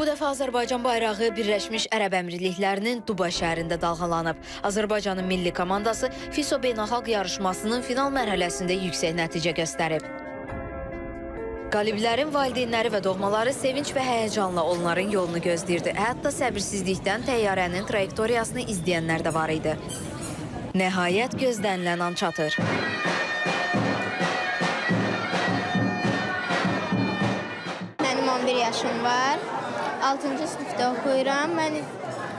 Bu dəfə Azərbaycan bayrağı Birləşmiş Ərəb Əmirliklərinin Dubay şəhərində dalğalanıb. Azərbaycanın milli komandası FISO beynəlxalq yarışmasının final mərhələsində yüksək nəticə göstərib. Qaliblərin valideynləri və doğmaları sevinç və həyəcanla onların yolunu gözləyirdi. Hətta səbirsizlikdən təyyarənin trayektoriyasını izləyənlər də var idi. Nəhayət gözlənilən an çatır. Mənim 11 yaşım var. 6-cı sinifdə oxuyuram. Mən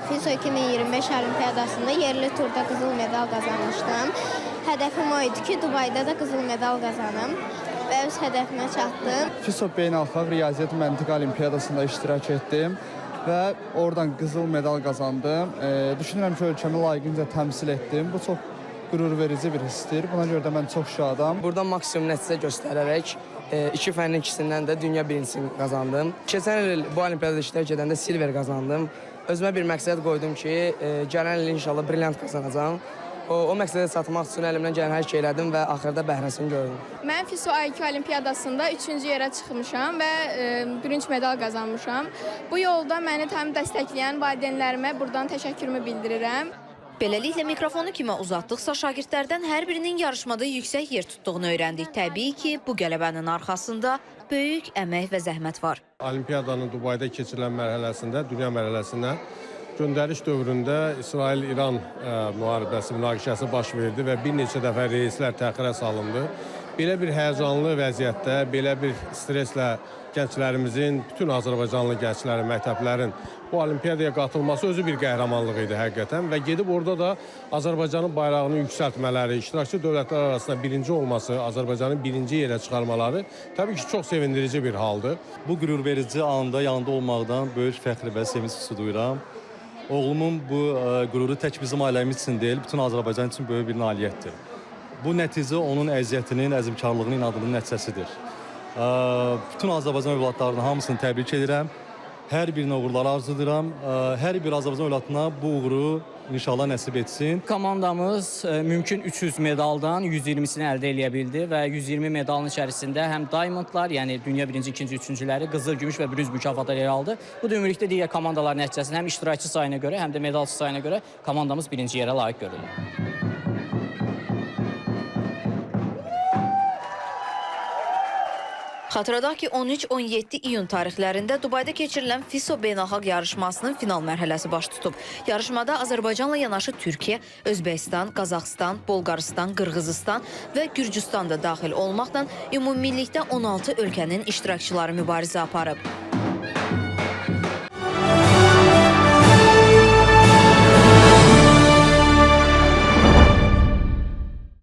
FISO 2025 Olimpiyadasında yerli turda qızıl medal qazanmışdım. Hədəfim o idi ki, Dubayda da qızıl medal qazanım və öz hədəfimə çatdım. FISO Beynəlxalq Riyaziyyat Məntiq Olimpiyadasında iştirak etdim və oradan qızıl medal qazandım. Düşünürəm ki, ölkəmi layiqincə təmsil etdim. Bu çox qürurverici bir hissdir. Buna görə də mən çox şadam. Burada maksimum nəticə göstərərək iki fənnin ikisindən də dünya birincisini qazandım. Keçən il bu olimpiyada iştirak edəndə silver qazandım. Özümə bir məqsəd qoydum ki, gələn il inşallah brilyant qazanacağam. O məqsədə çatmaq üçün əlimdən gələn hər şey elədim və axırda bəhrəsini gördüm. Mən FISO A2 Olimpiyadasında 3-cü yerə çıxmışam və bürünc medal qazanmışam. Bu yolda məni tam dəstəkləyən valideynlərimə buradan təşəkkürümü bildirirəm. Beləliklə mikrofonu kimə uzatdıqsa şagirdlərdən hər birinin yarışmada yüksək yer tutduğunu öyrəndik. Təbii ki, bu qələbənin arxasında böyük əmək və zəhmət var. Olimpiyadanın Dubayda keçirilən mərhələsində, dünya mərhələsində göndəriş dövründə İsrail-İran müharibəsi, münaqişəsi baş verdi və bir neçə dəfə reyslər təxirə salındı. Belə bir həyəcanlı vəziyyətdə, belə bir streslə gənclərimizin, bütün Azərbaycanlı gənclərin, məktəblərin bu olimpiyadaya qatılması özü bir qəhrəmanlıq idi həqiqətən və gedib orada da Azərbaycanın bayrağını yüksəltmələri, iştirakçı dövlətlər arasında birinci olması, Azərbaycanın birinci yerə çıxarmaları təbii ki, çox sevindirici bir haldır. Bu qürurverici anda yanında olmaqdan böyük fəxr və sevinç hissi duyuram. Oğlumun bu qüruru tək bizim ailəmiz üçün deyil, bütün Azərbaycan üçün böyük bir nailiyyətdir. Bu nəticə onun əziyyətinin, əzmkarlığının, inadının nəticəsidir. Bütün Azərbaycan övladlarının hamısını təbrik edirəm. Hər birinə uğurlar arzulayıram. Hər bir Azərbaycan övladına bu uğuru inşallah nəsib etsin. Komandamız mümkün 300 medaldan 120-sini əldə edə bildi və 120 medalın içərisində həm diamondlar, yəni dünya birinci, ikinci, üçüncüləri, qızıl, gümüş və bürünc mükafatları yer aldı. Bu da ümumilikdə digər komandaların nəticəsində həm iştirakçı sayına görə, həm də medalçı sayına görə komandamız birinci yerə layiq görülür. Xatırladaq ki, 13-17 iyun tarixlərində Dubayda keçirilən FISO beynəlxalq yarışmasının final mərhələsi baş tutub. Yarışmada Azərbaycanla yanaşı Türkiyə, Özbəkistan, Qazaxıstan, Bolqarıstan, Qırğızıstan və Gürcüstan da daxil olmaqla ümumilikdə 16 ölkənin iştirakçıları mübarizə aparıb.